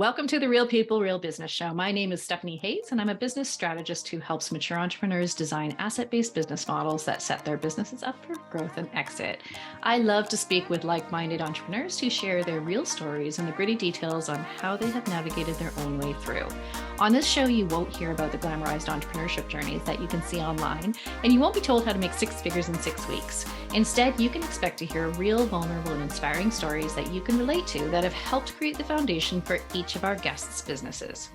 Welcome to the Real People, Real Business Show. My name is Stephanie Hayes, and I'm a business strategist who helps mature entrepreneurs design asset-based business models that set their businesses up for growth and exit. I love to speak with like-minded entrepreneurs who share their real stories and the gritty details on how they have navigated their own way through. On this show, you won't hear about the glamorized entrepreneurship journeys that you can see online, and you won't be told how to make six figures in 6 weeks. Instead, you can expect to hear real, vulnerable, and inspiring stories that you can relate to that have helped create the foundation for each of our guests' businesses.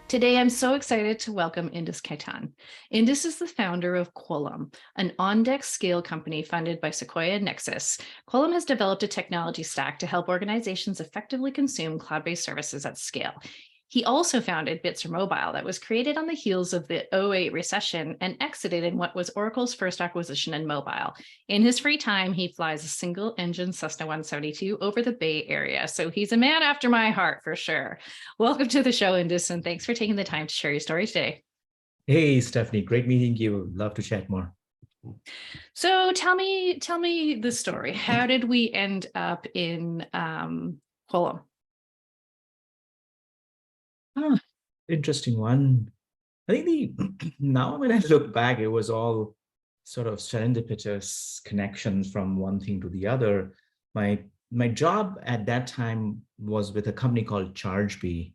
Today, I'm so excited to welcome Indus Khaitan. Indus is the founder of Quolum, an on-deck scale company funded by Sequoia Nexus. Quolum has developed a technology stack to help organizations effectively consume cloud-based services at scale. He also founded Bits4Mobile that was created on the heels of the '08 recession and exited in what was Oracle's first acquisition in mobile. In his free time, he flies a single-engine Cessna 172 over the Bay Area. So he's a man after my heart for sure. Welcome to the show, Indus, and thanks for taking the time to share your story today. Hey, Stephanie, great meeting you. Love to chat more. So tell me the story. How did we end up in Quolum? Interesting one. I think now when I look back, it was all sort of serendipitous connections from one thing to the other. My job at that time was with a company called ChargeBee.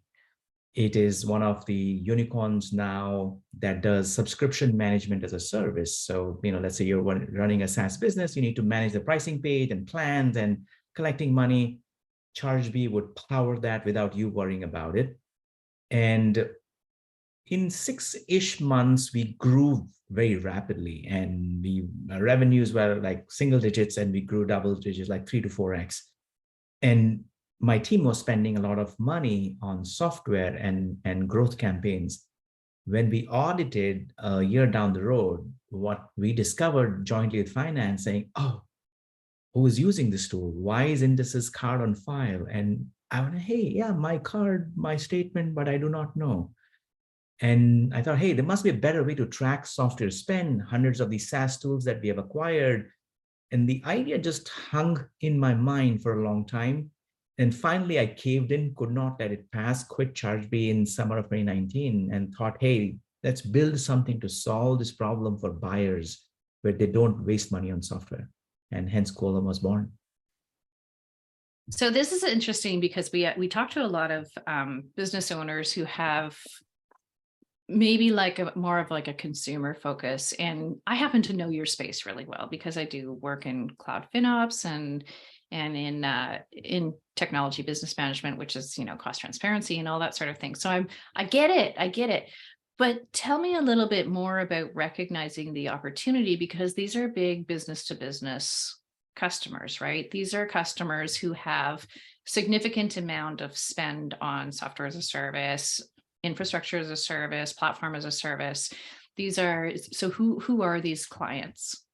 It is one of the unicorns now that does subscription management as a service. So, let's say you're running a SaaS business, you need to manage the pricing page and plans and collecting money. ChargeBee would power that without you worrying about it. And in 6-ish months, we grew very rapidly, and our revenues were like single digits, and we grew double digits, like 3 to 4x. And my team was spending a lot of money on software and growth campaigns. When we audited a year down the road, what we discovered jointly with finance saying, oh, who is using this tool? Why is Indus's card on file? And I went, hey, yeah, my card, my statement, but I do not know. And I thought, hey, there must be a better way to track software spend, hundreds of these SaaS tools that we have acquired. And the idea just hung in my mind for a long time. And finally, I caved in, could not let it pass, quit ChargeBee in summer of 2019 and thought, hey, let's build something to solve this problem for buyers where they don't waste money on software. And hence Quolum was born. So this is interesting because we talk to a lot of business owners who have maybe like more of like a consumer focus. And I happen to know your space really well because I do work in cloud FinOps and in technology business management, which is, cost transparency and all that sort of thing. So I get it. But tell me a little bit more about recognizing the opportunity, because these are big business to business customers, right? These are customers who have significant amount of spend on software as a service, infrastructure as a service, platform as a service. So who are these clients?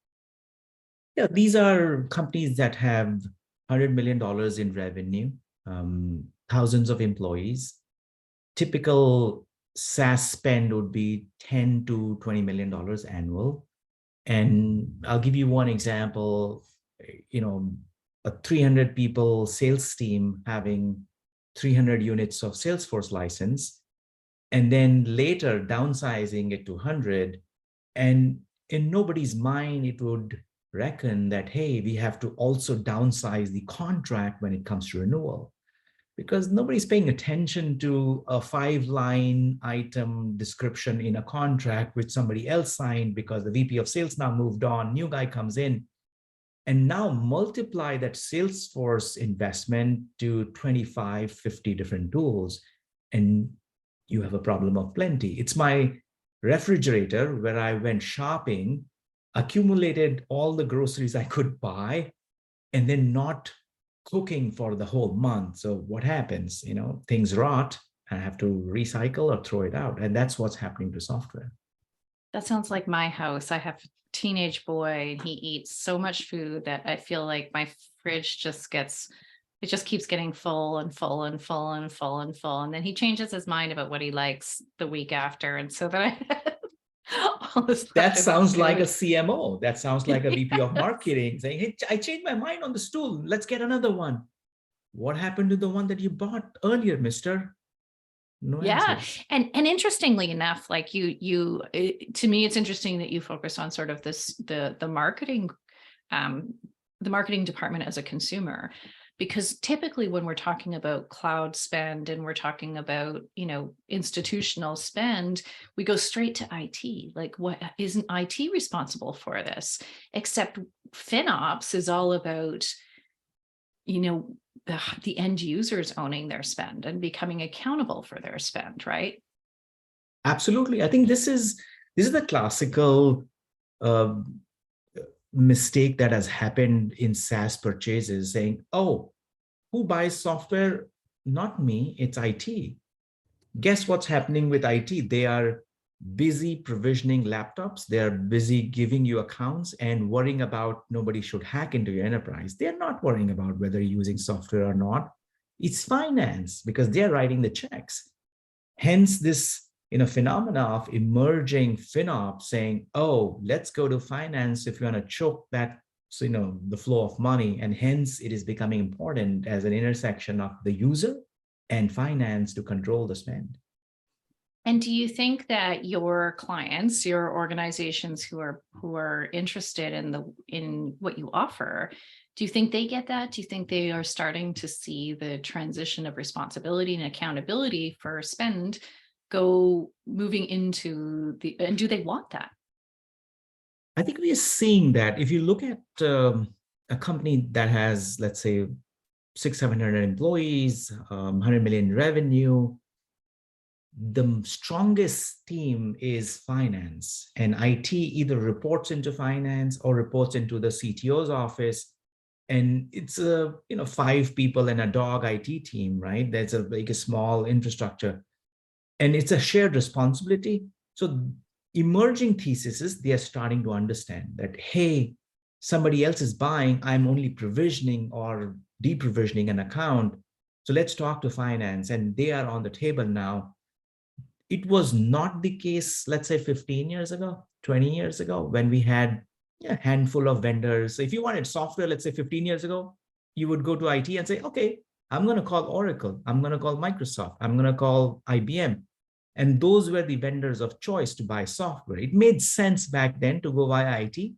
Yeah, these are companies that have $100 million in revenue, thousands of employees. Typical SaaS spend would be $10 to $20 million annual. And I'll give you one example. A 300 people sales team having 300 units of Salesforce license, and then later downsizing it to 100. And in nobody's mind, it would reckon that, hey, we have to also downsize the contract when it comes to renewal, because nobody's paying attention to a 5-line item description in a contract which somebody else signed because the VP of sales now moved on, new guy comes in. And now multiply that Salesforce investment to 25, 50 different tools, and you have a problem of plenty. It's my refrigerator where I went shopping, accumulated all the groceries I could buy, and then not cooking for the whole month. So what happens? Things rot. I have to recycle or throw it out. And that's what's happening to software. That sounds like my house. I have teenage boy and he eats so much food that I feel like my fridge just keeps getting full and full and full and full and full. And then he changes his mind about what he likes the week after. And so that all this that sounds like a CMO. That sounds like a VP of marketing saying, hey, I changed my mind on the stool. Let's get another one. What happened to the one that you bought earlier, mister? No Yeah. answers. And interestingly enough, like to me, it's interesting that you focus on sort of um, the marketing department as a consumer, because typically when we're talking about cloud spend and we're talking about, institutional spend, we go straight to IT. Like, what isn't IT responsible for this? Except FinOps is all about, you know, the end users owning their spend and becoming accountable for their spend, right? Absolutely. I think this is the classical uh, mistake that has happened in SaaS purchases, saying, "Oh, who buys software? Not me, it's IT." Guess what's happening with IT? They are busy provisioning laptops. They are busy giving you accounts and worrying about nobody should hack into your enterprise. They're not worrying about whether you're using software or not. It's finance because they're writing the checks. Hence this phenomena of emerging FinOps saying, oh, let's go to finance if you want to choke that, so the flow of money. And hence it is becoming important as an intersection of the user and finance to control the spend. And do you think that your clients, your organizations who are interested in what you offer, do you think they get that? Do you think they are starting to see the transition of responsibility and accountability for spend go moving into and do they want that? I think we are seeing that. If you look at a company that has, let's say, 700 employees, 100 million revenue, the strongest team is finance, and IT either reports into finance or reports into the CTO's office. And it's a 5 people and a dog IT team, right? There's a small infrastructure, and it's a shared responsibility. So emerging thesis is they are starting to understand that, hey, somebody else is buying, I'm only provisioning or deprovisioning an account. So let's talk to finance, and they are on the table now. It was not the case, let's say 15 years ago, 20 years ago, when we had a handful of vendors. So if you wanted software, let's say 15 years ago, you would go to IT and say, okay, I'm going to call Oracle, I'm going to call Microsoft, I'm going to call IBM. And those were the vendors of choice to buy software. It made sense back then to go via IT.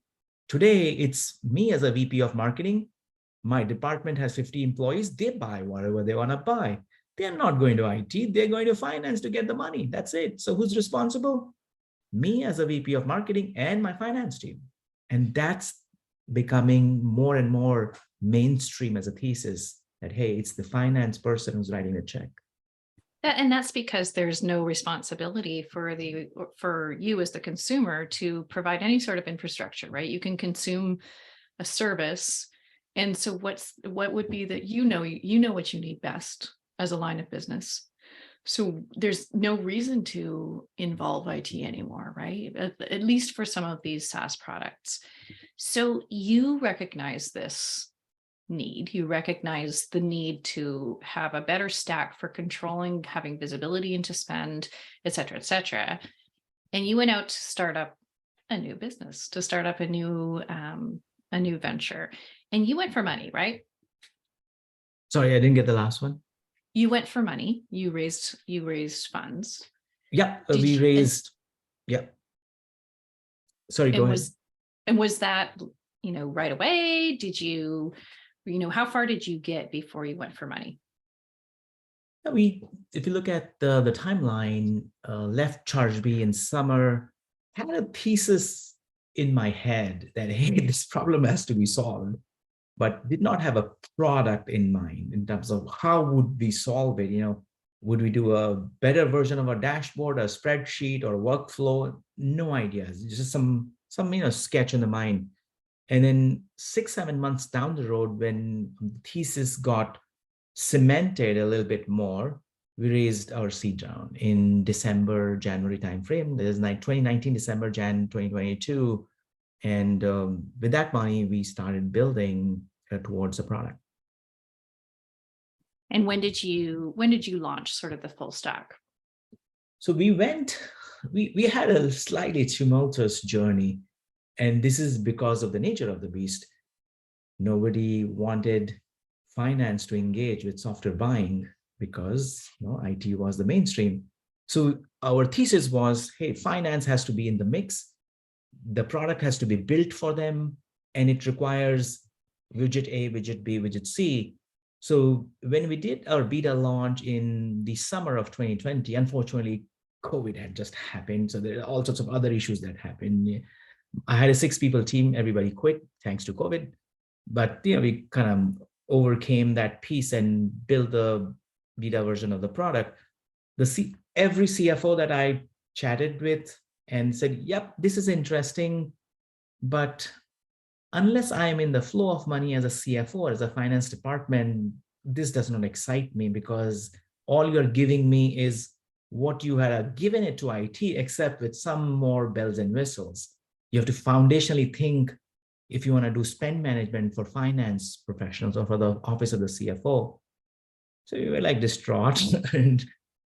Today, it's me as a VP of marketing. My department has 50 employees. They buy whatever they want to buy. They're not going to IT. They're going to finance to get the money. That's it. So who's responsible? Me as a VP of marketing and my finance team. And that's becoming more and more mainstream as a thesis that, hey, it's the finance person who's writing the check. And that's because there's no responsibility for you as the consumer to provide any sort of infrastructure, right? You can consume a service. And so what would be that you know what you need best as a line of business. So there's no reason to involve IT anymore, right? At least for some of these SaaS products. So you recognize this need. You recognize the need to have a better stack for controlling, having visibility into spend, et cetera, et cetera. And you went out to start up a new business, to start up a new venture. And you went for money, right? Sorry, I didn't get the last one. You went for money. You raised funds. Yeah, Did we you, raised. Yeah. Sorry, go ahead. Was that, right away? Did you, how far did you get before you went for money? If you look at the timeline, left Chargebee in summer, had a thesis in my head that, hey, this problem has to be solved, but did not have a product in mind in terms of how would we solve it. Would we do a better version of a dashboard, a spreadsheet, or a workflow? No ideas, just some sketch in the mind. And then 6-7 months down the road, when the thesis got cemented a little bit more, we raised our seed round in December, January timeframe. There's 2019, December, Jan 2022. And with that money, we started building towards a product. And when did you launch sort of the full stack? So we had a slightly tumultuous journey. And this is because of the nature of the beast. Nobody wanted finance to engage with software buying. because IT was the mainstream. So our thesis was, hey, finance has to be in the mix. The product has to be built for them, and it requires widget A, widget B, widget C. So when we did our beta launch in the summer of 2020, unfortunately, COVID had just happened. So there are all sorts of other issues that happened. I had a 6 people team, everybody quit thanks to COVID. But we kind of overcame that piece and built the beta version of the product. Every CFO that I chatted with and said, yep, this is interesting, but unless I am in the flow of money as a CFO, as a finance department, this does not excite me, because all you're giving me is what you had given it to IT, except with some more bells and whistles. You have to foundationally think, if you want to do spend management for finance professionals or for the office of the CFO. So we were like distraught and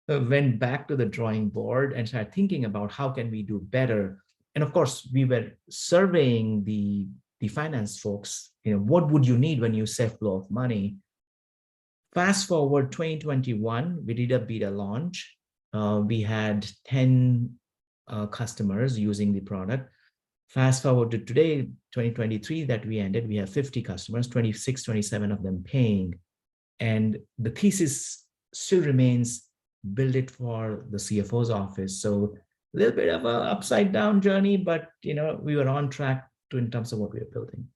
went back to the drawing board and started thinking about how can we do better. And of course, we were surveying the finance folks, what would you need when you say flow of money? Fast forward 2021, we did a beta launch. We had 10 customers using the product. Fast forward to today, 2023, that we ended, we have 50 customers, 26, 27 of them paying. And the thesis still remains, build it for the CFO's office. So a little bit of an upside down journey, but we were on track in terms of what we are building.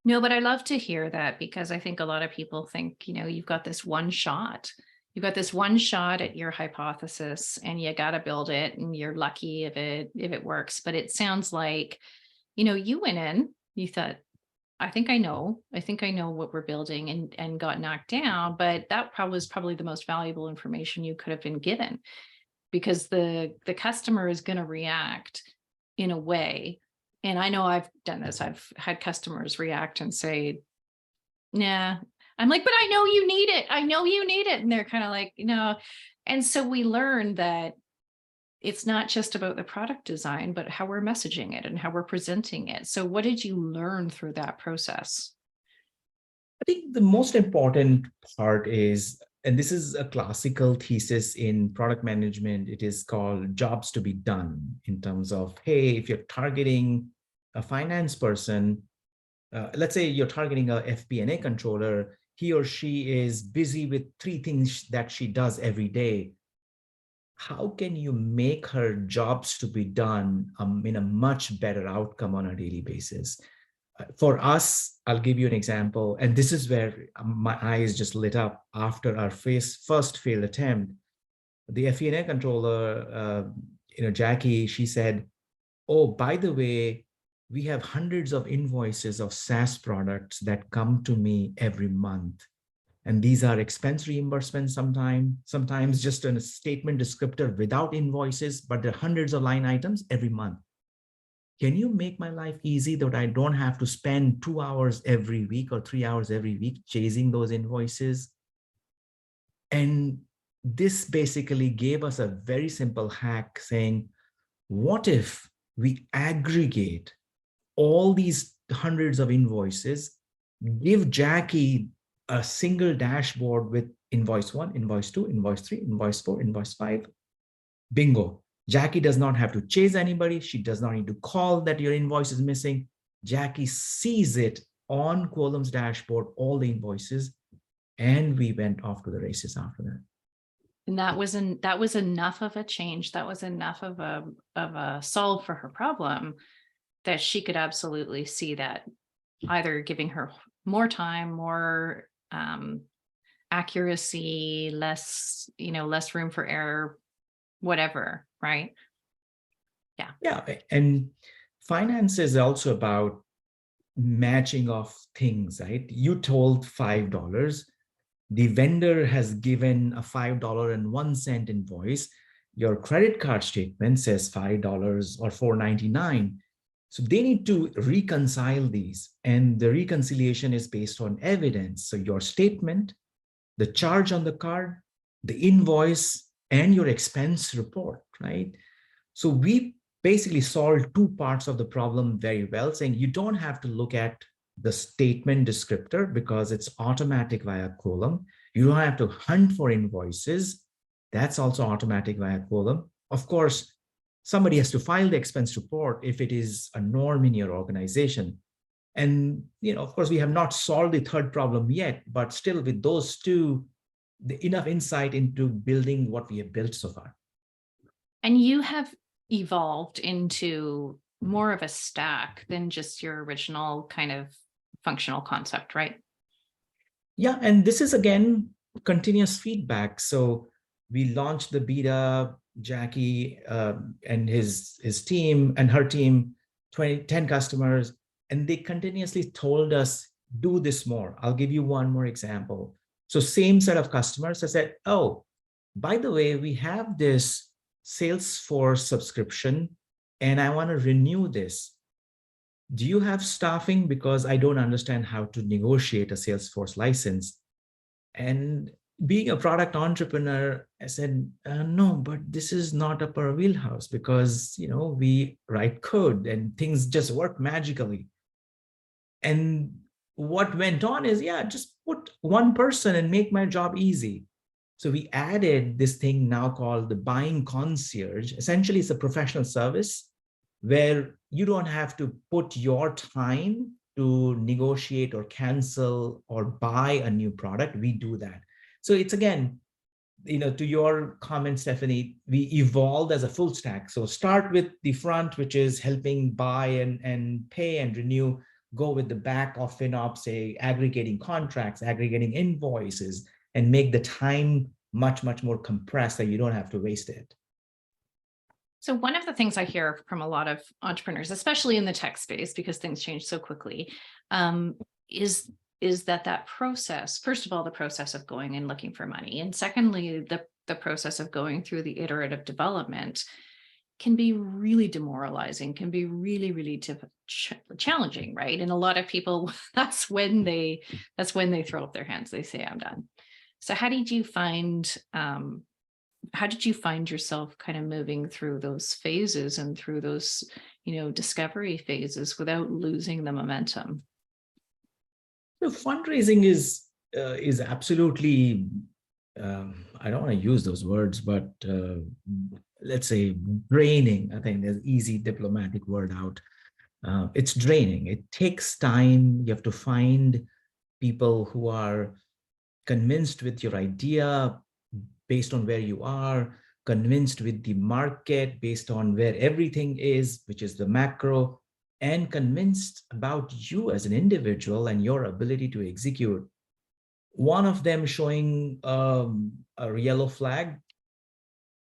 No, but I love to hear that, because I think a lot of people think, you've got this one shot. You've got this one shot at your hypothesis, and you got to build it, and you're lucky if it works. But it sounds like, you went in, you thought, I think I know what we're building, and got knocked down. But that was probably the most valuable information you could have been given, because the customer is going to react in a way. And I know I've done this. I've had customers react and say, nah. I'm like, but I know you need it. I know you need it. And they're kind of like, And so we learned that it's not just about the product design, but how we're messaging it and how we're presenting it. So what did you learn through that process? I think the most important part is, and this is a classical thesis in product management, it is called jobs to be done, in terms of, hey, if you're targeting a finance person, let's say you're targeting a FP&A controller, he or she is busy with 3 things that she does every day. How can you make her jobs to be done in a much better outcome on a daily basis? For us, I'll give you an example, and this is where my eyes just lit up after our first failed attempt. The FP&A controller, Jackie, she said, oh, by the way, we have hundreds of invoices of SaaS products that come to me every month. And these are expense reimbursements sometimes just a statement descriptor without invoices, but there are hundreds of line items every month. Can you make my life easy that I don't have to spend 2 hours every week or 3 hours every week chasing those invoices? And this basically gave us a very simple hack saying, what if we aggregate all these hundreds of invoices, give Jackie a single dashboard with invoice 1, invoice 2, invoice 3, invoice 4, invoice 5. Bingo. Jackie does not have to chase anybody. She does not need to call that your invoice is missing. Jackie sees it on Quolum's dashboard, all the invoices, and we went off to the races after that. And that was enough of a change. That was enough of a solve for her problem, that she could absolutely see that either giving her more time, more accuracy, less room for error, whatever, right? Yeah. And finance is also about matching of things, right? You told $5. The vendor has given a $5.01 invoice. Your credit card statement says $5 or $4.99. So they need to reconcile these, and the reconciliation is based on evidence. So your statement, the charge on the card, the invoice, and your expense report, right? So we basically solved 2 parts of the problem very well, saying you don't have to look at the statement descriptor because it's automatic via Quolum. You don't have to hunt for invoices. That's also automatic via Quolum. Of course, somebody has to file the expense report if it is a norm in your organization. And, of course, we have not solved the third problem yet, but still with those two, enough insight into building what we have built so far. And you have evolved into more of a stack than just your original kind of functional concept, right? Yeah, and this is again continuous feedback. So we launched the beta, Jackie and his team and her team, 10 customers, and they continuously told us, do this more. I'll give you one more example. So same set of customers, I said, oh, by the way, we have this Salesforce subscription and I want to renew this. Do you have staffing? Because I don't understand how to negotiate a Salesforce license. And being a product entrepreneur, I said, no, but this is not up our wheelhouse because, we write code and things just work magically. And what went on is, just put one person and make my job easy. So we added this thing now called the buying concierge. Essentially, it's a professional service where you don't have to put your time to negotiate or cancel or buy a new product. We do that. So it's again, to your comment, Stephanie, we evolved as a full stack. So start with the front, which is helping buy and pay and renew, go with the back of FinOps, say aggregating contracts, aggregating invoices, and make the time much, much more compressed that you don't have to waste it. So one of the things I hear from a lot of entrepreneurs, especially in the tech space, because things change so quickly, is that process, first of all, the process of going and looking for money, and secondly, the process of going through the iterative development can be really demoralizing, can be really, really challenging, right? And a lot of people, that's when they throw up their hands. They say, I'm done. So how did you find yourself kind of moving through those phases and through those, discovery phases without losing the momentum? The fundraising is absolutely, I don't want to use those words, but let's say draining. I think there's easy diplomatic word out. It's draining. It takes time. You have to find people who are convinced with your idea based on where you are, convinced with the market based on where everything is, which is the macro, and convinced about you as an individual and your ability to execute. One of them showing a yellow flag,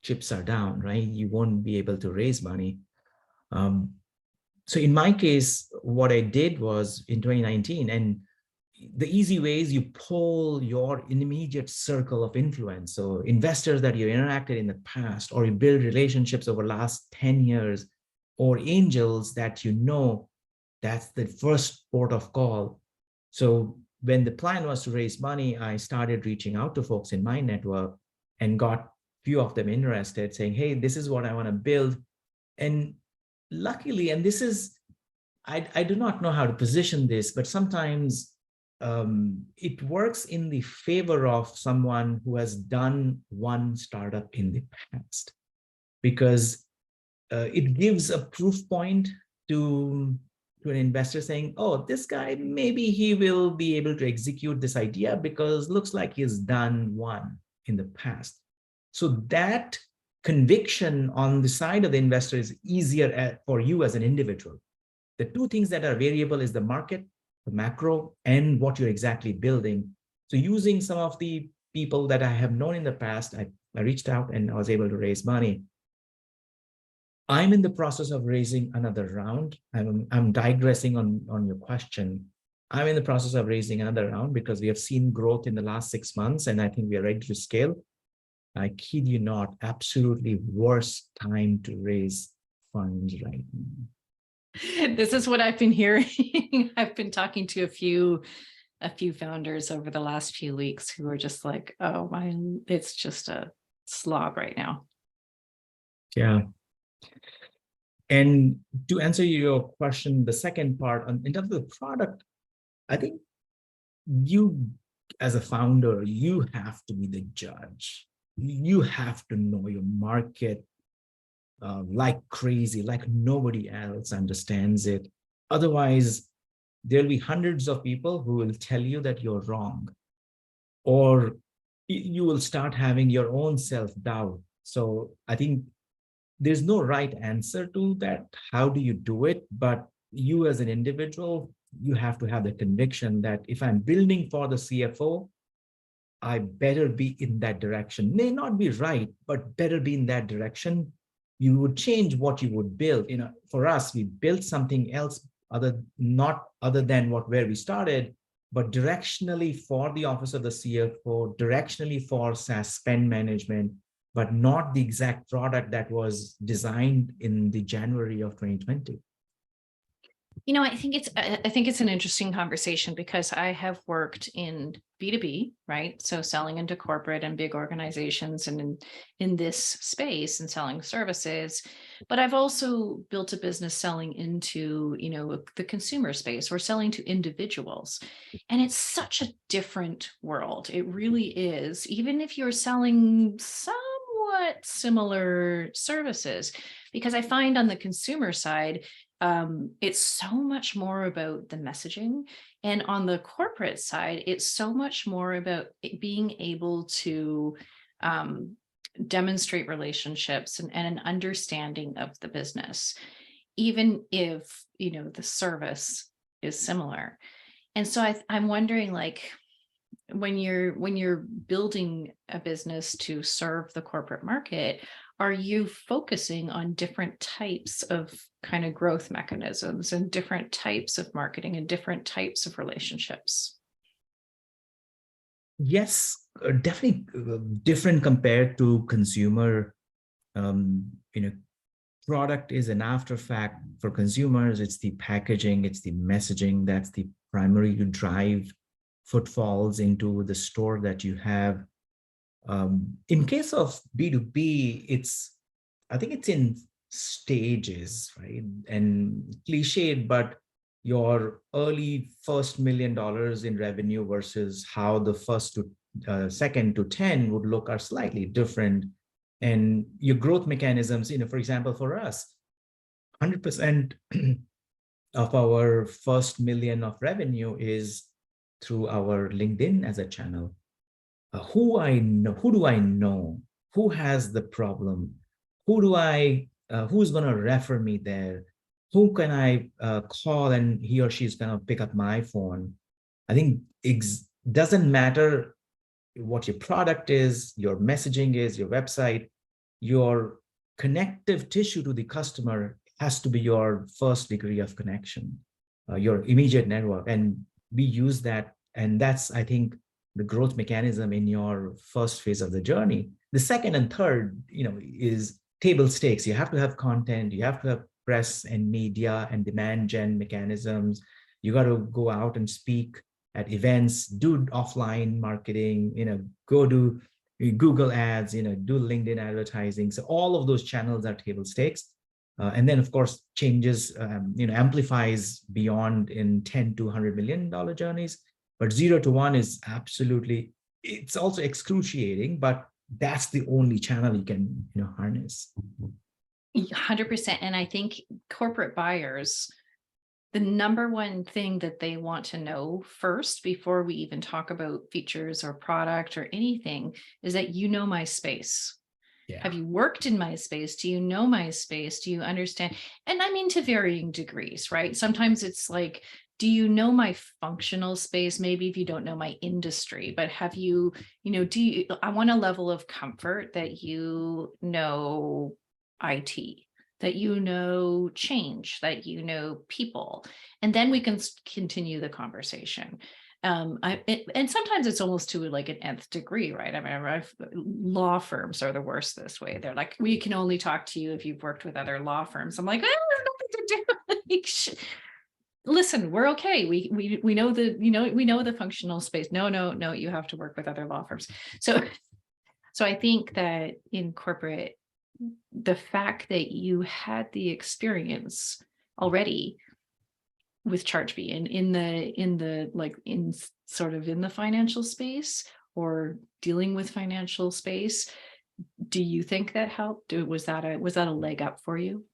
chips are down, right? You won't be able to raise money. So in my case, what I did was in 2019, and the easy way is you pull your immediate circle of influence. So investors that you interacted in the past, or you build relationships over the last 10 years, or angels that that's the first port of call. So when the plan was to raise money, I started reaching out to folks in my network and got a few of them interested, saying, hey, this is what I want to build. And luckily, and this is, I do not know how to position this, but sometimes it works in the favor of someone who has done one startup in the past, because it gives a proof point to an investor saying, oh, this guy, maybe he will be able to execute this idea because looks like he's done one in the past. So that conviction on the side of the investor is easier for you as an individual. The two things that are variable is the market, the macro, and what you're exactly building. So using some of the people that I have known in the past, I reached out and I was able to raise money. I'm in the process of raising another round. I'm digressing on your question. I'm in the process of raising another round because we have seen growth in the last 6 months, and I think we are ready to scale. I kid you not, absolutely worst time to raise funds right now. This is what I've been hearing. I've been talking to a few founders over the last few weeks who are just like, oh my, it's just a slog right now. Yeah. And to answer your question, the second part in terms of the product, I think you as a founder, you have to be the judge. You have to know your market like crazy, like nobody else understands it. Otherwise, there'll be hundreds of people who will tell you that you're wrong, or you will start having your own self-doubt. So I think there's no right answer to that. How do you do it? But you as an individual, you have to have the conviction that if I'm building for the CFO, I better be in that direction. May not be right, but better be in that direction. You would change what you would build. For us, we built something else not other than where we started, but directionally for the office of the CFO, directionally for SaaS spend management, but not the exact product that was designed in the January of 2020. I think it's an interesting conversation because I have worked in B2B, right? So selling into corporate and big organizations and in this space and selling services. But I've also built a business selling into, the consumer space or selling to individuals. And it's such a different world. It really is. Even if you're selling somewhat similar services, because I find on the consumer side, it's so much more about the messaging. And on the corporate side, it's so much more about being able to demonstrate relationships and an understanding of the business, even if, the service is similar. And so I'm wondering, like, when you're building a business to serve the corporate market, are you focusing on different types of kind of growth mechanisms and different types of marketing and different types of relationships? Yes, definitely different compared to consumer. Product is an after fact for consumers. It's the packaging, it's the messaging that's the primary to drive footfalls into the store that you have. In case of B2B, I think it's in stages, right? And cliched, but your early first $1 million in revenue versus how the first to second to 10 would look are slightly different. And your growth mechanisms, for example, for us, 100% of our first $1 million of revenue is through our LinkedIn as a channel. Who do I know? Who has the problem? Who's going to refer me there? Who can I call and he or she's going to pick up my phone? I think it doesn't matter what your product is, your messaging is, your website, your connective tissue to the customer has to be your first degree of connection, your immediate network. And we use that. And that's, I think, the growth mechanism in your first phase of the journey. The second and third, is table stakes. You have to have content, you have to have press and media and demand gen mechanisms. You got to go out and speak at events, do offline marketing, go do Google ads, do LinkedIn advertising. So all of those channels are table stakes. And then, of course, changes, amplifies beyond in $10 to $100 million journeys. But 0 to 1 is absolutely, it's also excruciating, but that's the only channel you can, harness. 100%. And I think corporate buyers, the number one thing that they want to know first, before we even talk about features or product or anything, is that my space. Yeah. Have you worked in my space? Do you know my space? Do you understand? And I mean, to varying degrees, right? Sometimes it's like, do you know my functional space? Maybe if you don't know my industry, but have you, I want a level of comfort that you know IT, that you know change, that you know people, and then we can continue the conversation. And sometimes it's almost to like an nth degree, right? I mean, law firms are the worst this way. They're like, we can only talk to you if you've worked with other law firms. I'm like, nothing to do. Like, listen, we're okay. We know we know the functional space. No, you have to work with other law firms. So I think that in corporate, the fact that you had the experience already with ChargeBee in sort of in the financial space or dealing with financial space? Do you think that helped? Was that a leg up for you?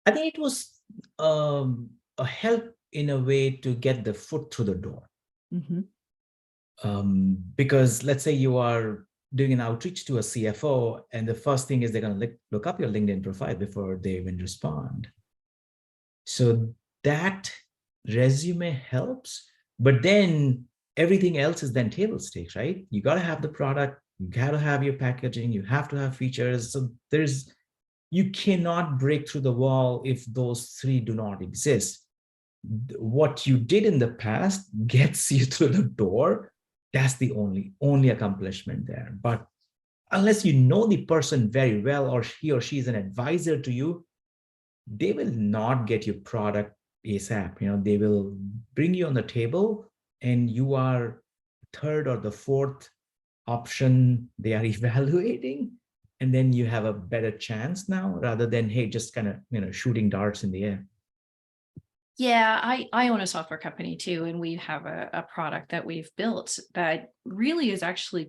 I think it was a help in a way to get the foot through the door. Mm-hmm. Because let's say you are doing an outreach to a CFO, and the first thing is they're going to look up your LinkedIn profile before they even respond. So that resume helps, but then everything else is then table stakes, right? You got to have the product, you got to have your packaging, you have to have features. So you cannot break through the wall if those three do not exist. What you did in the past gets you through the door. That's the only accomplishment there. But unless you know the person very well, or he or she is an advisor to you, they will not get your product ASAP. They will bring you on the table, and you are third or the fourth option they are evaluating, and then you have a better chance now, rather than, hey, just kind of shooting darts in the air. Yeah, I own a software company too, and we have a product that we've built that really is actually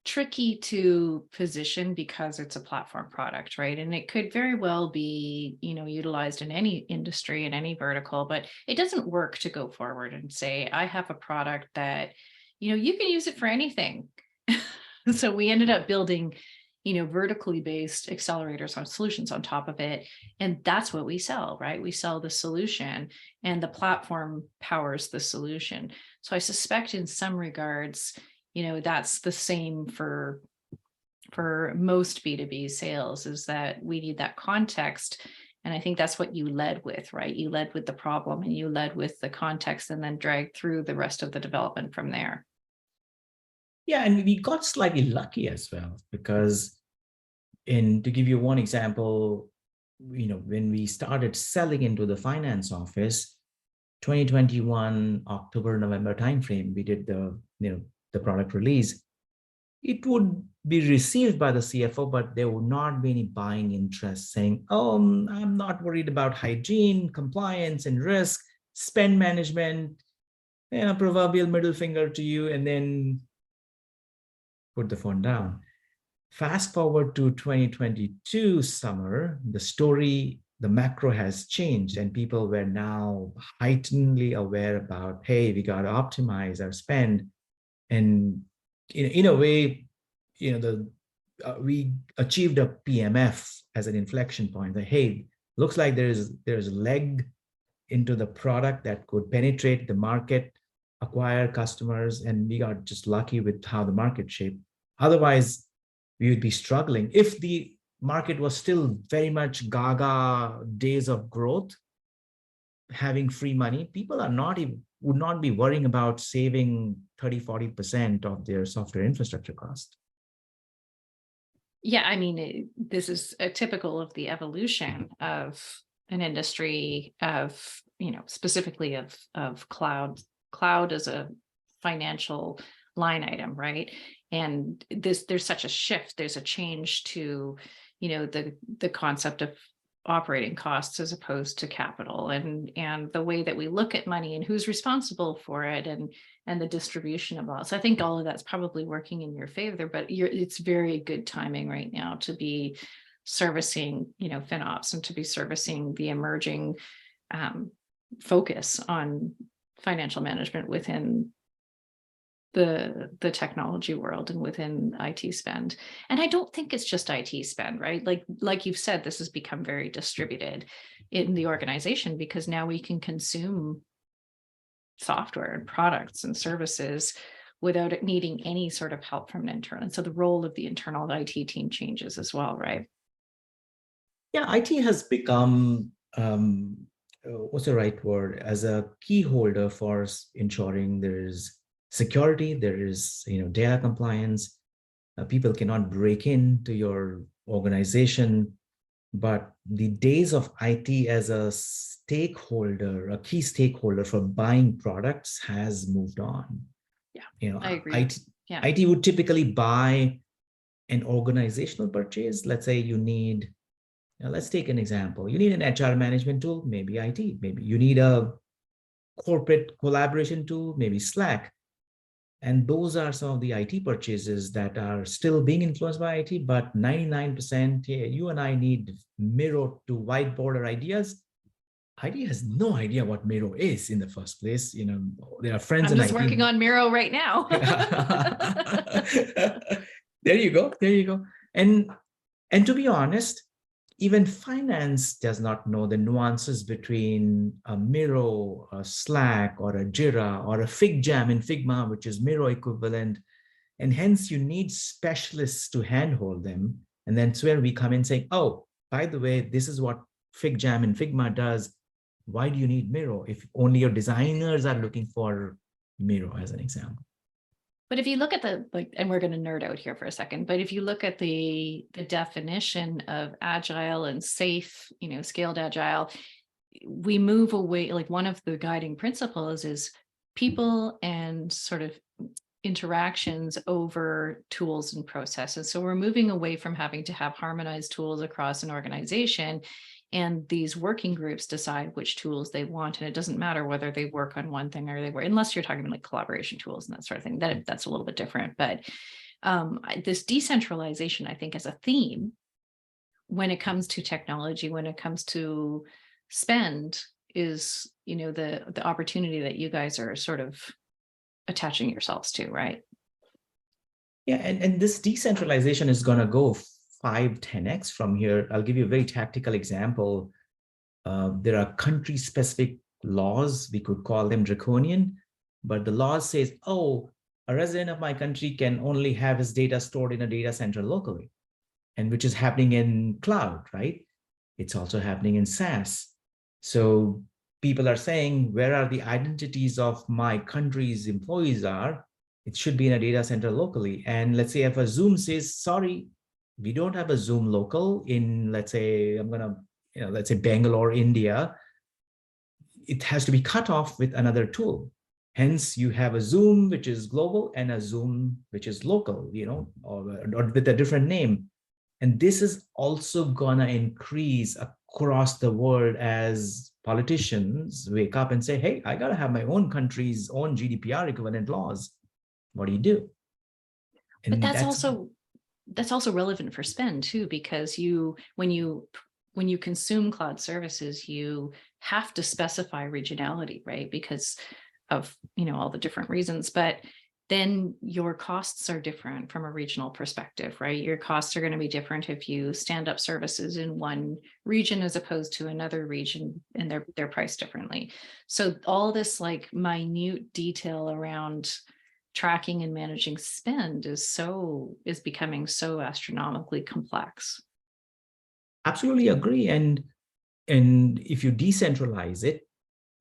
tricky to position because it's a platform product, right? And it could very well be, utilized in any industry, in any vertical, but it doesn't work to go forward and say, I have a product that, you can use it for anything. So we ended up building, vertically based accelerators on solutions on top of it. And that's what we sell, right? We sell the solution and the platform powers the solution. So I suspect in some regards, that's the same for most B2B sales, is that we need that context. And I think that's what you led with, right? You led with the problem and you led with the context, and then dragged through the rest of the development from there. Yeah, and we got slightly lucky as well, because to give you one example, when we started selling into the finance office, 2021, October, November timeframe, we did the product release. It would be received by the CFO, but there would not be any buying interest, saying, oh, I'm not worried about hygiene, compliance, and risk, spend management, proverbial middle finger to you, and then put the phone down. Fast forward to 2022 summer, the macro has changed, and people were now heightenedly aware about, hey, we got to optimize our spend. And in a way, we achieved a PMF as an inflection point. That, hey, looks like there's leg into the product that could penetrate the market, acquire customers, and we got just lucky with how the market shaped. Otherwise, we would be struggling. If the market was still very much gaga days of growth, having free money, people would not be worrying about saving 30-40% of their software infrastructure cost. Yeah, I mean, this is a typical of the evolution of an industry, of, specifically of cloud as a financial line item, right? And there's such a shift, there's a change to, the concept of operating costs as opposed to capital, and the way that we look at money and who's responsible for it, and the distribution of all. So I think all of that's probably working in your favor, but it's very good timing right now to be servicing, FinOps, and to be servicing the emerging focus on financial management within the technology world and within IT spend. And I don't think it's just IT spend, right? Like you've said, this has become very distributed in the organization, because now we can consume software and products and services without it needing any sort of help from an internal. And so the role of the internal IT team changes as well, right? Yeah, IT has become, what's the right word, as a key holder for ensuring there is security, there is data compliance. People cannot break into your organization, but the days of IT as a stakeholder, a key stakeholder for buying products, has moved on. Yeah, I agree. IT would typically buy an organizational purchase. Let's say you need Now, let's take an example. You need an HR management tool, maybe IT. Maybe you need a corporate collaboration tool, maybe Slack. And those are some of the IT purchases that are still being influenced by IT, but 99%, yeah, you and I need Miro to whiteboard our ideas. IT has no idea what Miro is in the first place. You know, there are friends I'm in just IT. working on Miro right now. There you go. There you go. And to be honest, even finance does not know the nuances between a Miro, a Slack, or a Jira, or a FigJam in Figma, which is Miro equivalent. And hence you need specialists to handhold them. And that's where we come in saying, oh, by the way, this is what FigJam and Figma does. Why do you need Miro if only your designers are looking for Miro, as an example? But if you look at the, like, and we're going to nerd out here for a second, but if you look at the definition of agile and safe, scaled agile, we move away, like one of the guiding principles is people and sort of interactions over tools and processes. So we're moving away from having to have harmonized tools across an organization, and these working groups decide which tools they want. And it doesn't matter whether they work on one thing or they work, unless you're talking about like collaboration tools and that sort of thing, that's a little bit different. But this decentralization, I think, as a theme, when it comes to technology, when it comes to spend, is, the opportunity that you guys are sort of attaching yourselves to, right? Yeah, and this decentralization is going to go 5-10x from here. I'll give you a very tactical example. There are country-specific laws, we could call them draconian, but the law says, oh, a resident of my country can only have his data stored in a data center locally, and which is happening in cloud, right? It's also happening in SaaS. So people are saying, where are the identities of my country's employees are? It should be in a data center locally. And let's say if a Zoom says, sorry, we don't have a Zoom local in, let's say, let's say Bangalore, India, it has to be cut off with another tool. Hence, you have a Zoom, which is global, and a Zoom, which is local, or with a different name. And this is also gonna increase across the world as politicians wake up and say, hey, I gotta have my own country's own GDPR equivalent laws. What do? And but that's also relevant for spend too, because when you consume cloud services, you have to specify regionality, right? Because of all the different reasons. But then your costs are different from a regional perspective, right? Your costs are going to be different if you stand up services in one region as opposed to another region, and they're priced differently. So all this like minute detail around tracking and managing spend is becoming so astronomically complex. Absolutely agree. And if you decentralize it,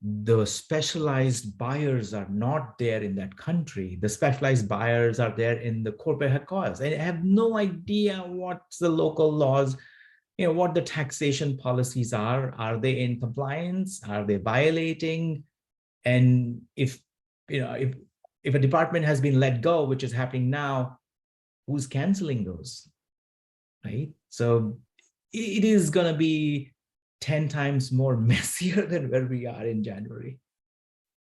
the specialized buyers are not there in that country. The specialized buyers are there in the corporate headquarters. They have no idea what's the local laws, what the taxation policies are. Are they in compliance? Are they violating? And if a department has been let go, which is happening now, who's canceling those, right? So it is going to be 10 times more messier than where we are in January.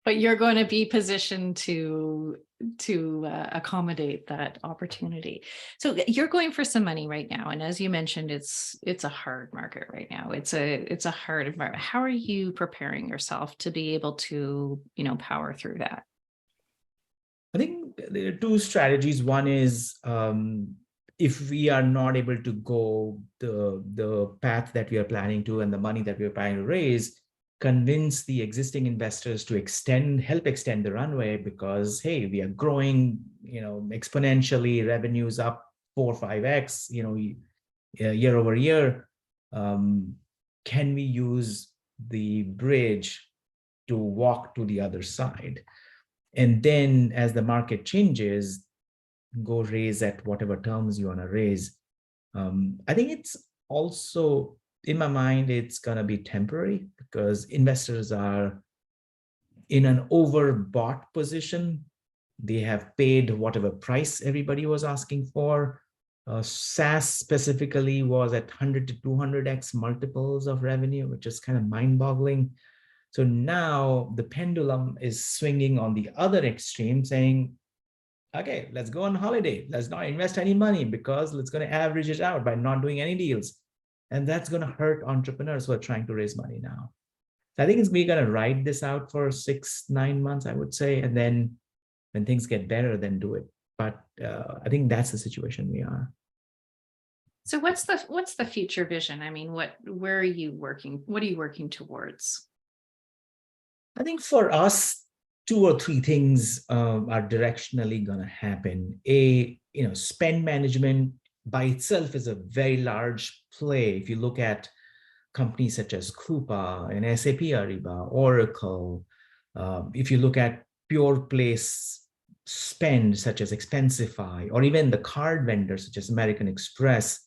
But you're going to be positioned to accommodate that opportunity. So you're going for some money right now, and as you mentioned, it's a hard market right now. It's a hard environment. How are you preparing yourself to be able to power through that? I think there are two strategies. One is if we are not able to go the path that we are planning to and the money that we are planning to raise, convince the existing investors to help extend the runway, because hey, we are growing, exponentially, revenues up 4-5x, year over year. Can we use the bridge to walk to the other side? And then as the market changes, go raise at whatever terms you want to raise. I think it's also, in my mind, it's going to be temporary, because investors are in an overbought position. They have paid whatever price everybody was asking for. SaaS specifically was at 100 to 200x multiples of revenue, which is kind of mind-boggling. So now the pendulum is swinging on the other extreme, saying, okay, let's go on holiday. Let's not invest any money because it's going to average it out by not doing any deals. And that's going to hurt entrepreneurs who are trying to raise money now. So I think we're going to ride this out for 6-9 months, I would say. And then when things get better, then do it. But I think that's the situation we are. So what's the future vision? I mean, where are you working? What are you working towards? I think for us, 2 or 3 things are directionally going to happen. Spend management by itself is a very large play. If you look at companies such as Coupa and SAP Ariba, Oracle, if you look at pure place spend such as Expensify, or even the card vendors such as American Express,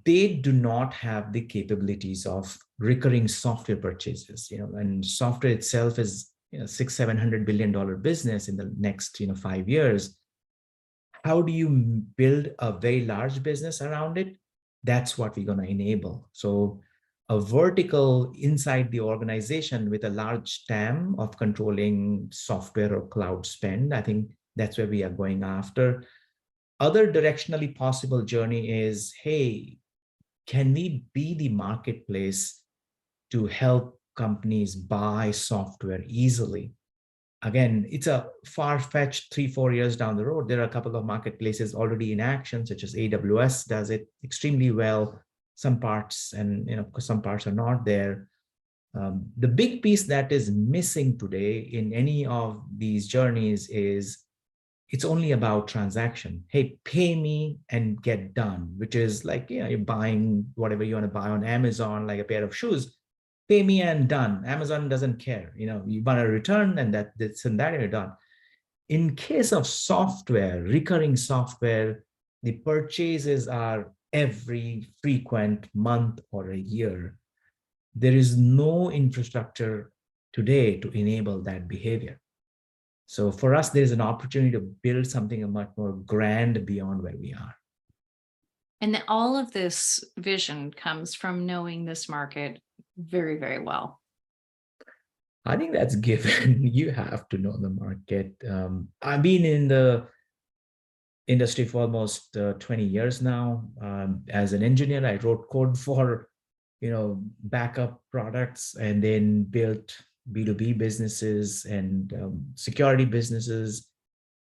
they do not have the capabilities of recurring software purchases, and software itself is $600-700 billion business in the next 5 years. How do you build a very large business around it? That's what we're going to enable. So a vertical inside the organization with a large TAM of controlling software or cloud spend, I think that's where we are going after. Other directionally possible journey is, hey, can we be the marketplace to help companies buy software easily? Again, it's a far-fetched 3-4 years down the road. There are a couple of marketplaces already in action, such as AWS does it extremely well. Some parts, and some parts are not there. The big piece that is missing today in any of these journeys is it's only about transaction. Hey, pay me and get done, which is like, you're buying whatever you want to buy on Amazon, like a pair of shoes. Pay me and done. Amazon doesn't care. You want to return and that's and that, and you're done. In case of software, recurring software, the purchases are every frequent month or a year. There is no infrastructure today to enable that behavior. So for us, there's an opportunity to build something much more grand beyond where we are. And all of this vision comes from knowing this market very, very well. I think that's given. You have to know the market. I've been in the industry for almost 20 years now. As an engineer, I wrote code for, backup products, and then built B2B businesses and security businesses.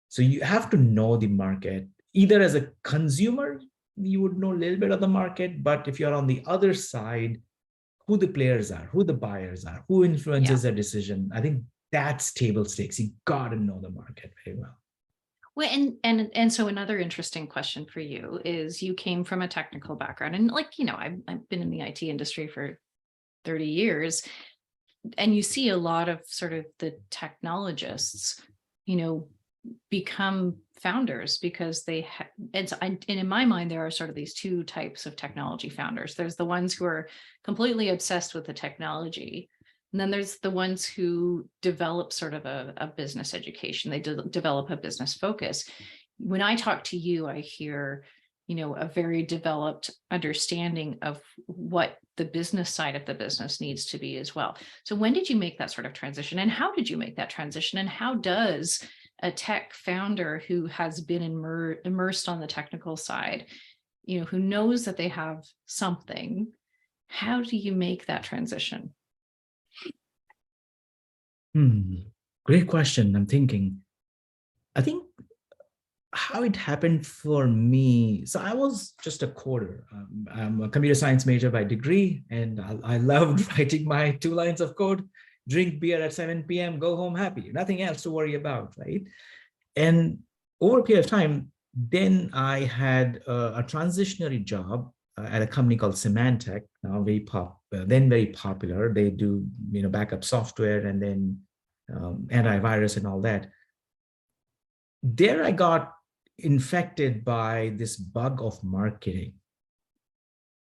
So you have to know the market. Either as a consumer, you would know a little bit of the market, but if you're on the other side, who the players are, who the buyers are, who influences a decision, I think that's table stakes. You got to know the market very well. Well, and so another interesting question for you is, you came from a technical background, and I've been in the IT industry for 30 years, and you see a lot of sort of the technologists, become founders because they and in my mind, there are sort of these 2 types of technology founders. There's the ones who are completely obsessed with the technology, and then there's the ones who develop sort of a business education. They develop a business focus. When I talk to you, I hear, a very developed understanding of what the business side of the business needs to be as well. So when did you make that sort of transition, and how did you make that transition, and how does a tech founder who has been immersed on the technical side, who knows that they have something, how do you make that transition? Great question. I'm thinking. I think how it happened for me. So I was just a coder. I'm a computer science major by degree, and I loved writing my 2 lines of code, drink beer at 7 p.m., go home happy, nothing else to worry about, right? And over a period of time, then I had a transitionary job at a company called Symantec, now then very popular. They do backup software and then antivirus and all that. There I got infected by this bug of marketing,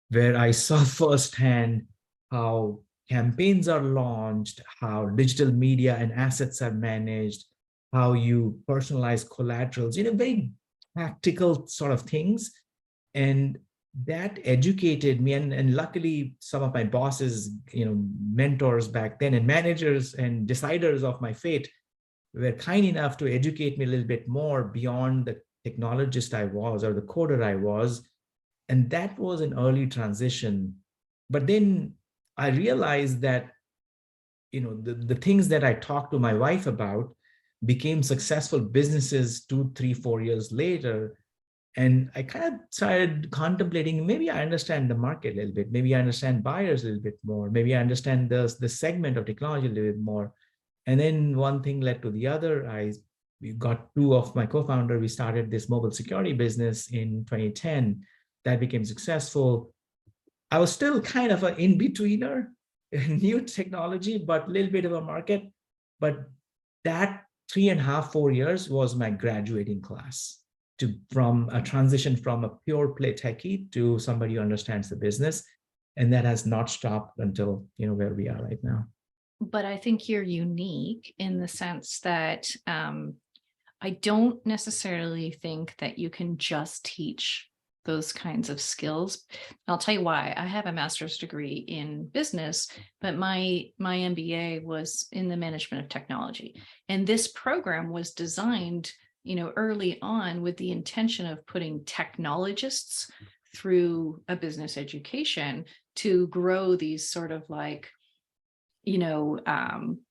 where I saw firsthand how campaigns are launched, how digital media and assets are managed, how you personalize collaterals in a very practical sort of things. And that educated me. And luckily, some of my bosses, mentors back then and managers and deciders of my fate were kind enough to educate me a little bit more beyond the technologist I was or the coder I was. And that was an early transition. But then I realized that, the things that I talked to my wife about became successful businesses 2, 3, 4 years later. And I kind of started contemplating, maybe I understand the market a little bit. Maybe I understand buyers a little bit more. Maybe I understand the segment of technology a little bit more. And then one thing led to the other. We got two of my co-founder. We started this mobile security business in 2010 that became successful. I was still kind of an in-betweener, new technology, but a little bit of a market. But that 3.5, 4 years was my graduating class from a transition from a pure play techie to somebody who understands the business. And that has not stopped until, where we are right now. But I think you're unique in the sense that I don't necessarily think that you can just teach those kinds of skills. I'll tell you why. I have a master's degree in business, but my MBA was in the management of technology. And this program was designed, early on with the intention of putting technologists through a business education to grow these sort of like,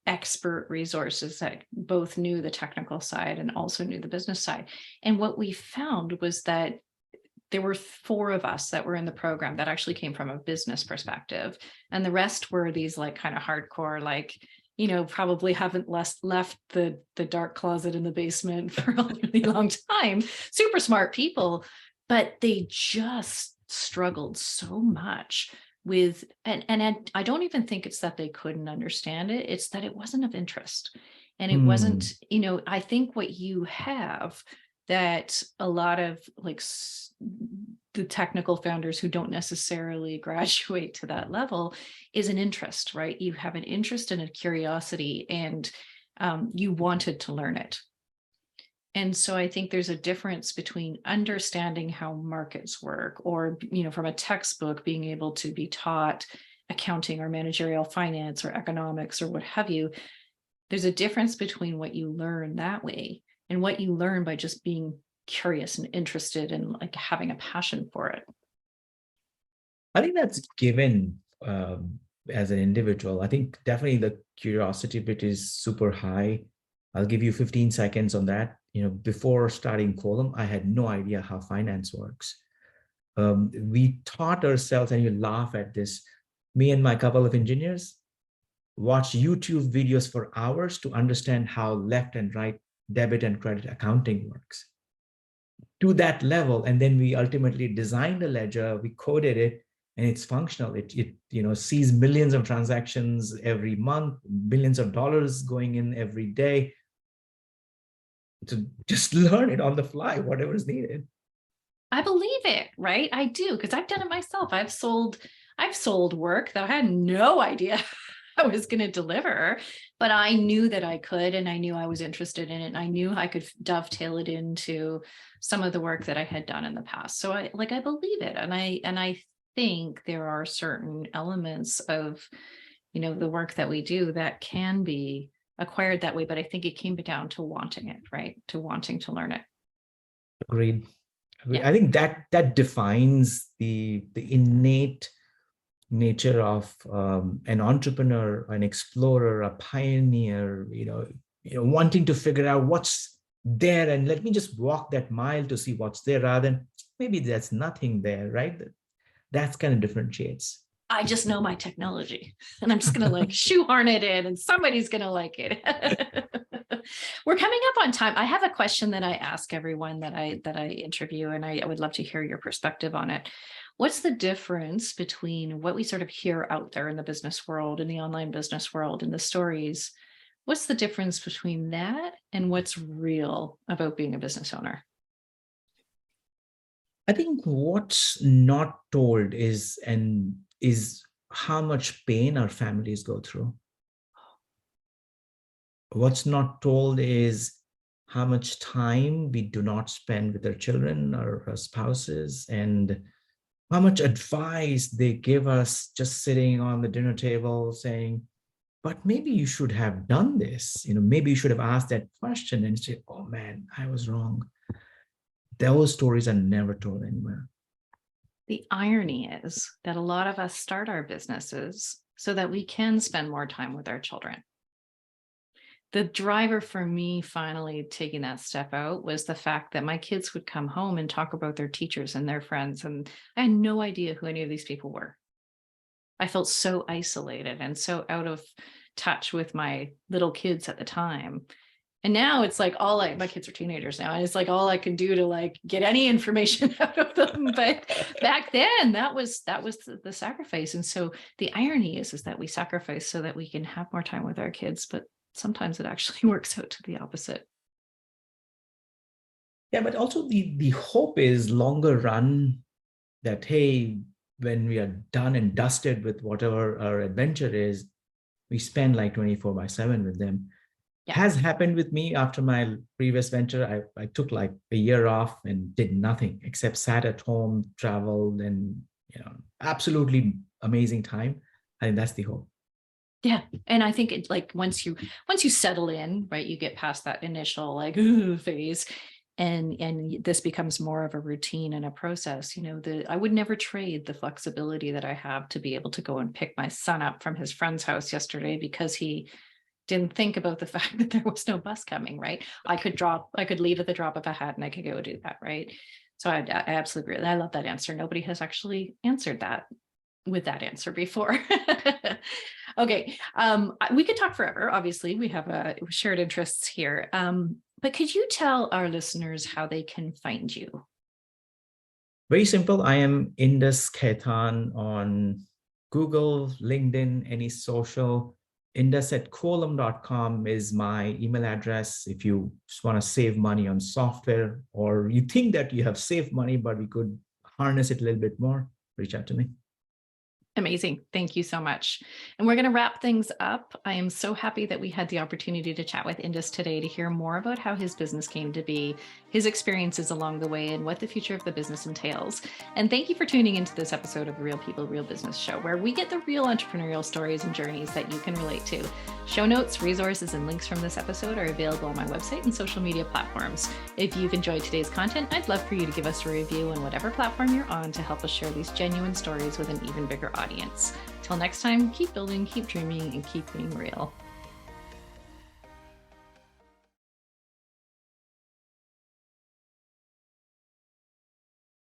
expert resources that both knew the technical side and also knew the business side. And what we found was that there were 4 of us that were in the program that actually came from a business perspective. And the rest were these like kind of hardcore, like, probably haven't left the dark closet in the basement for a really long time. Super smart people, but they just struggled so much with, and I don't even think it's that they couldn't understand it. It's that it wasn't of interest. And it wasn't, I think what you have that a lot of like the technical founders who don't necessarily graduate to that level is an interest, right? You have an interest and a curiosity, and you wanted to learn it. And so I think there's a difference between understanding how markets work, or, from a textbook being able to be taught accounting or managerial finance or economics or what have you. There's a difference between what you learn that way and what you learn by just being curious and interested and like having a passion for it. I think that's given as an individual. I think definitely the curiosity bit is super high. I'll give you 15 seconds on that. Before starting Quolum, I had no idea how finance works. We taught ourselves, and you laugh at this, me and my couple of engineers watch YouTube videos for hours to understand how left and right debit and credit accounting works. To that level, and then we ultimately designed a ledger, we coded it, and it's functional. It sees millions of transactions every month, billions of dollars going in every day. To just learn it on the fly, whatever is needed. I believe it, right? I do, because I've done it myself. I've sold work that I had no idea I was going to deliver, but I knew that I could, and I knew I was interested in it. And I knew I could dovetail it into some of the work that I had done in the past. So I believe it. And I think there are certain elements of, the work that we do that can be acquired that way, but I think it came down to wanting it, right? To wanting to learn it. Agreed. Yeah. I think that defines the innate nature of an entrepreneur, an explorer, a pioneer, wanting to figure out what's there, and let me just walk that mile to see what's there, rather than maybe there's nothing there, right? That's kind of differentiates. I just know my technology, and I'm just going to like shoehorn it in, and somebody's going to like it. We're coming up on time. I have a question that I ask everyone that I interview, and I would love to hear your perspective on it. What's the difference between what we sort of hear out there in the business world, in the online business world, in the stories? What's the difference between that and what's real about being a business owner? I think what's not told is how much pain our families go through. What's not told is how much time we do not spend with our children or our spouses, and how much advice they give us just sitting on the dinner table saying, but maybe you should have done this. Maybe you should have asked that question, and say, oh man, I was wrong. Those stories are never told anywhere. The irony is that a lot of us start our businesses so that we can spend more time with our children. The driver for me finally taking that step out was the fact that my kids would come home and talk about their teachers and their friends, and I had no idea who any of these people were. I felt so isolated and so out of touch with my little kids at the time. And now it's like my kids are teenagers now, and it's like all I can do to get any information out of them. But back then that was the sacrifice. And so the irony is that we sacrifice so that we can have more time with our kids, but sometimes it actually works out to the opposite. Yeah, but also the hope is longer run, that, hey, when we are done and dusted with whatever our adventure is, we spend 24/7 with them. Yeah. Has happened with me after my previous venture. I took a year off and did nothing except sat at home, traveled, and absolutely amazing time. I think that's the hope. Yeah. And I think it's once you settle in, right, you get past that initial phase, and this becomes more of a routine and a process. I would never trade the flexibility that I have to be able to go and pick my son up from his friend's house yesterday because he didn't think about the fact that there was no bus coming, right? I could leave at the drop of a hat and I could go do that, right? So I absolutely agree. I love that answer. Nobody has actually answered that with that answer before. Okay. We could talk forever. Obviously, we have shared interests here. But could you tell our listeners how they can find you? Very simple. I am Indus Khaitan on Google, LinkedIn, any social. Indus@Quolum.com is my email address. If you just want to save money on software, or you think that you have saved money, but we could harness it a little bit more, reach out to me. Amazing. Thank you so much. And we're going to wrap things up. I am so happy that we had the opportunity to chat with Indus today to hear more about how his business came to be, his experiences along the way, and what the future of the business entails. And thank you for tuning into this episode of the Real People, Real Business Show, where we get the real entrepreneurial stories and journeys that you can relate to. Show notes, resources, and links from this episode are available on my website and social media platforms. If you've enjoyed today's content, I'd love for you to give us a review on whatever platform you're on to help us share these genuine stories with an even bigger audience. Till next time, keep building, keep dreaming, and keep being real.